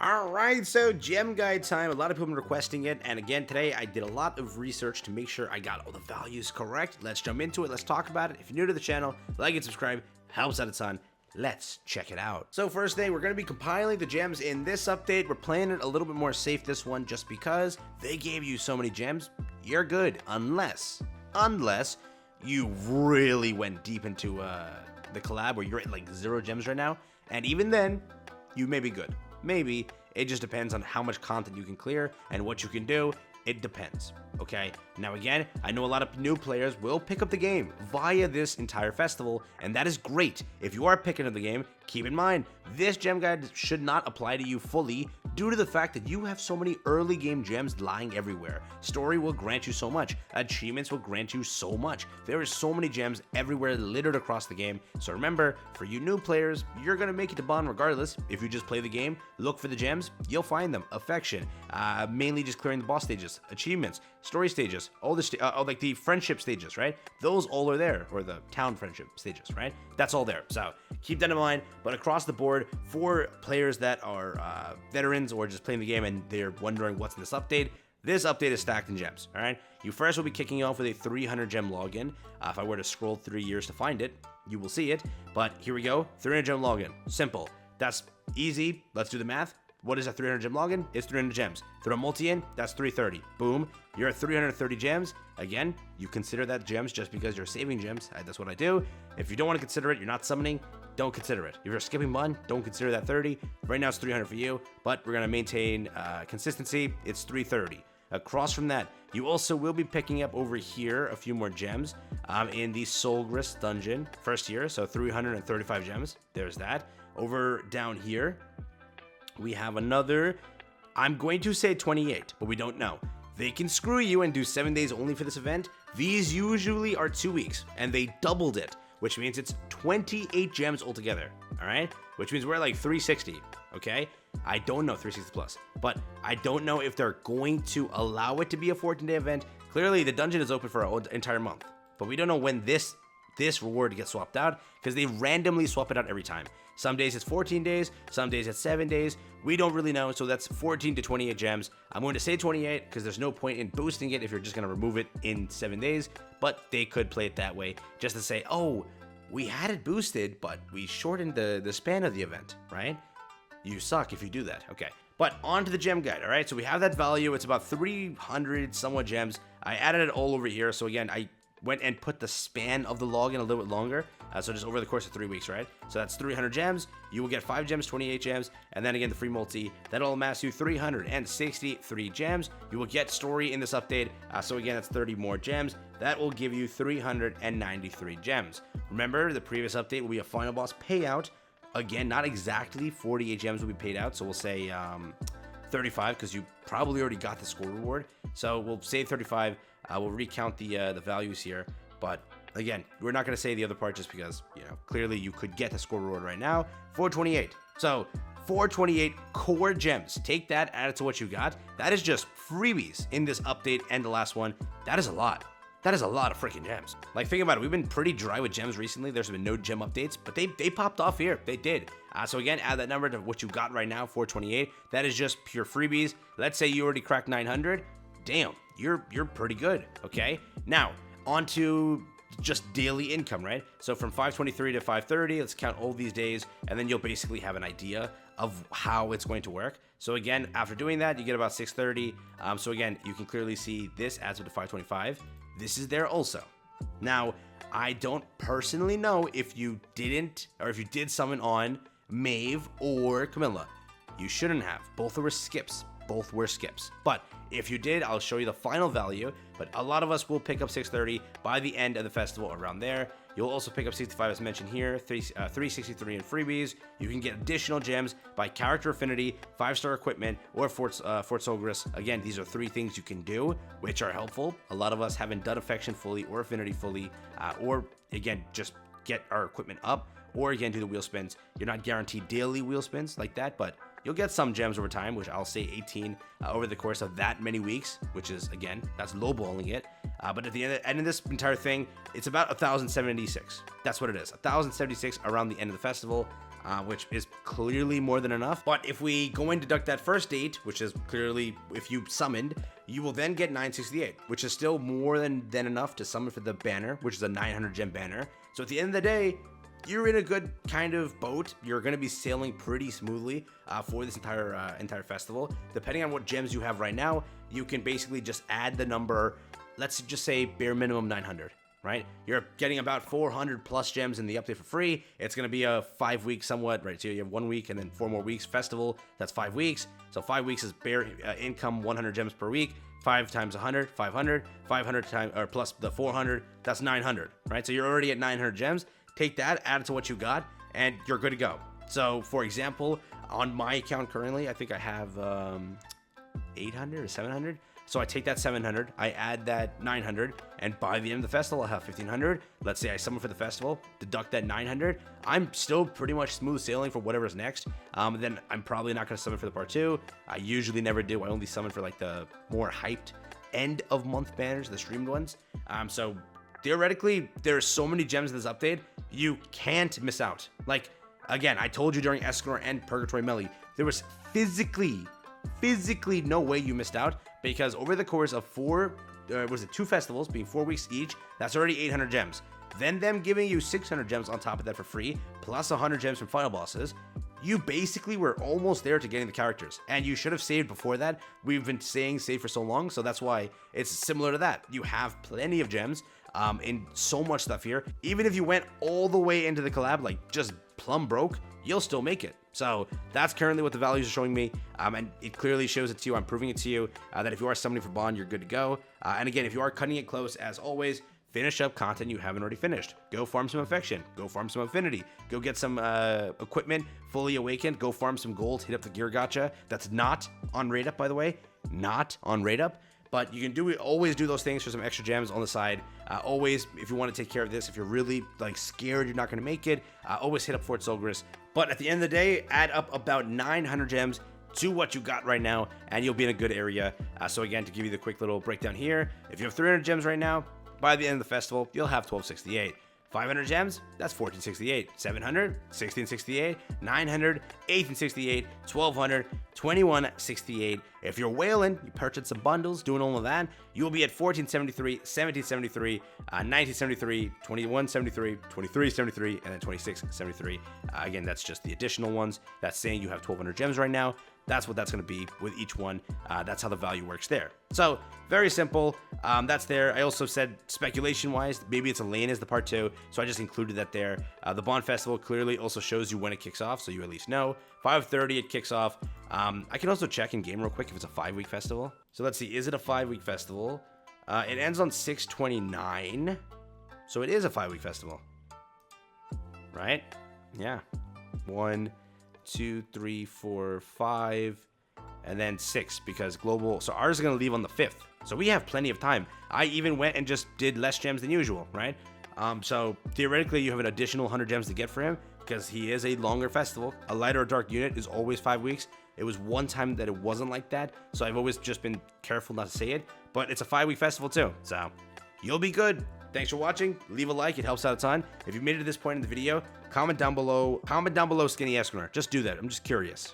Alright, so gem guide time. A lot of people have been requesting it, and again today I did a lot of research to make sure I got all the values correct. Let's jump into it, let's talk about it. If you're new to the channel, like and subscribe, helps out a ton. Let's check it out. So first thing, we're going to be compiling the gems in this update. We're playing it a little bit more safe this one just because they gave you so many gems. You're good unless you really went deep into the collab where you're at like 0 gems right now, and even then you may be good. Maybe. It just depends on how much content you can clear and what you can do. It depends, okay? Now again, I know a lot of new players will pick up the game via this entire festival, and that is great. If you are picking up the game, keep in mind, this gem guide should not apply to you fully due to the fact that you have so many early game gems lying everywhere. Story will grant you so much. Achievements will grant you so much. There is so many gems everywhere littered across the game. So remember, for you new players, you're going to make it to Bond regardless. If you just play the game, look for the gems, you'll find them. Affection, mainly just clearing the boss stages. Achievements, story stages, all the like the friendship stages, right? Those all are there, or the town friendship stages, right? That's all there. So keep that in mind. But across the board, for players that are veterans or just playing the game and they're wondering what's in this update is stacked in gems. All right, you first will be kicking off with a 300 gem login. If I were to scroll 3 years to find it, you will see it. But here we go, 300 gem login. Simple. That's easy. Let's do the math. What is a 300 gem login? It's 300 gems. Throw a multi in, that's 330. Boom, you're at 330 gems. Again, you consider that gems just because you're saving gems. That's what I do. If you don't want to consider it, you're not summoning, don't consider it. If you're skipping one, don't consider that 30. Right now it's 300 for you, but we're going to maintain consistency. It's 330. Across from that, you also will be picking up over here a few more gems in the Soulgrist dungeon first year, so 335 gems. There's that. Over down here, we have another, I'm going to say 28, but we don't know. They can screw you and do 7 days only for this event. These usually are 2 weeks, and they doubled it, which means it's 28 gems altogether, all right? Which means we're at like 360, okay? I don't know, 360 plus, but I don't know if they're going to allow it to be a 14-day event. Clearly, the dungeon is open for an entire month, but we don't know when this reward gets swapped out because they randomly swap it out every time. Some days it's 14 days, some days it's 7 days. We don't really know, so that's 14 to 28 gems. I'm going to say 28 because there's no point in boosting it if you're just going to remove it in 7 days, but they could play it that way just to say, oh, we had it boosted, but we shortened the span of the event, right? You suck if you do that. Okay, but on to the gem guide, all right? So we have that value. It's about 300 somewhat gems. I added it all over here, so again, I went and put the span of the login a little bit longer, so just over the course of 3 weeks, right? So that's 300 gems. You will get 5 gems, 28 gems, and then again the free multi. That'll amass you 363 gems. You will get story in this update, so again that's 30 more gems. That will give you 393 gems. Remember, the previous update will be a final boss payout. Again, not exactly 48 gems will be paid out, so we'll say 35 because you probably already got the score reward. So we'll say 35. We'll recount the values here, but again, we're not going to say the other part just because, you know, clearly you could get the score reward right now. 428. So 428 core gems. Take that, add it to what you got. That is just freebies in this update and the last one. That is a lot. That is a lot of freaking gems. Like, think about it. We've been pretty dry with gems recently. There's been no gem updates, but they popped off here. They did. So again, add that number to what you got right now, 428. That is just pure freebies. Let's say you already cracked 900. Damn, you're pretty good, okay? Now, on to just daily income, right? So from 523 to 530, let's count all these days, and then you'll basically have an idea of how it's going to work. So again, after doing that, you get about 630. So again, you can clearly see this adds up to 525. This is there also. Now, I don't personally know if you didn't, or if you did summon on Maeve or Camilla. You shouldn't have. Both were skips. Both were skips. But if you did, I'll show you the final value. But a lot of us will pick up 630 by the end of the festival, around there. You'll also pick up 65 as mentioned here, 363 in freebies. You can get additional gems by character affinity, 5-star equipment, or Fort Soulgrist. Again, these are 3 things you can do, which are helpful. A lot of us haven't done affection fully or affinity fully, or again, just get our equipment up, or again, do the wheel spins. You're not guaranteed daily wheel spins like that, but you'll get some gems over time, which I'll say 18 over the course of that many weeks, which is, again, that's lowballing it. But at the end of this entire thing, it's about 1,076. That's what it is, 1,076 around the end of the festival. which is clearly more than enough. But if we go and deduct that first 8, which is clearly if you summoned, you will then get 968, which is still more than enough to summon for the banner, which is a 900 gem banner. So at the end of the day, you're in a good kind of boat. You're going to be sailing pretty smoothly for this entire festival. Depending on what gems you have right now, you can basically just add the number, let's just say bare minimum 900. Right? You're getting about 400 plus gems in the update for free. It's going to be a 5-week somewhat, right? So you have 1 week and then 4 more weeks festival. That's 5 weeks. So 5 weeks is bare income 100 gems per week. 5 times 100, 500, 500 times, or plus the 400, that's 900, right? So you're already at 900 gems. Take that, add it to what you got, and you're good to go. So for example, on my account currently, I think I have 800 or 700. So I take that 700, I add that 900, and by the end of the festival, I'll have 1500. Let's say I summon for the festival, deduct that 900. I'm still pretty much smooth sailing for whatever's next. Then I'm probably not going to summon for the part 2. I usually never do. I only summon for like the more hyped end of month banners, the streamed ones. So theoretically, there's so many gems in this update, you can't miss out. Like, again, I told you during Escanor and Purgatory Meliodas, there was physically no way you missed out, because over the course of 2 festivals being 4 weeks each, that's already 800 gems. Then them giving you 600 gems on top of that for free, plus 100 gems from final bosses, you basically were almost there to getting the characters, and you should have saved before that. We've been saying save for so long, so that's why it's similar to that. You have plenty of gems in so much stuff here. Even if you went all the way into the collab, like just plumb broke, you'll still make it. So that's currently what the values are showing me, and it clearly shows it to you. I'm proving it to you that if you are summoning for Bond, you're good to go. And again, if you are cutting it close, as always, finish up content you haven't already finished. Go farm some affection, go farm some affinity, go get some equipment fully awakened, go farm some gold, hit up the gear gacha. That's not on rate up, by the way, not on rate up. But you can always do those things for some extra gems on the side. Always, if you want to take care of this, if you're really like scared you're not going to make it, always hit up Fort Solgris. But at the end of the day, add up about 900 gems to what you got right now, and you'll be in a good area. So again, to give you the quick little breakdown here, if you have 300 gems right now, by the end of the festival, you'll have 1268. 500 gems, that's 1468. 700, 1668. 900, 1868. 1200, 2168. If you're whaling, you purchase some bundles, doing all of that, you'll be at 1473, 1773, 1973, 2173, 2373, and then 2673. Again, that's just the additional ones. That's saying you have 1200 gems right now. That's what that's going to be with each one. That's how the value works there. So very simple. That's there. I also said speculation wise, maybe it's a lane as the part 2. So I just included that there. The Bond Festival clearly also shows you when it kicks off, so you at least know. 5:30 it kicks off. I can also check in game real quick if it's a 5-week festival. So let's see. Is it a 5-week festival? It ends on 6/29. So it is a 5-week festival. Right? Yeah. 1, 2, 3, 4, 5, and then 6, because global. So ours is going to leave on the 5th. So we have plenty of time. I even went and just did less gems than usual, right? So theoretically, you have an additional 100 gems to get for him, because he is a longer festival. A lighter or dark unit is always 5 weeks. It was one time that it wasn't like that, so I've always just been careful not to say it, but it's a 5-week festival too, so you'll be good. Thanks for watching. Leave a like, it helps out a ton. If you made it to this point in the video, comment down below Skinny Escanor. Just do that. I'm just curious.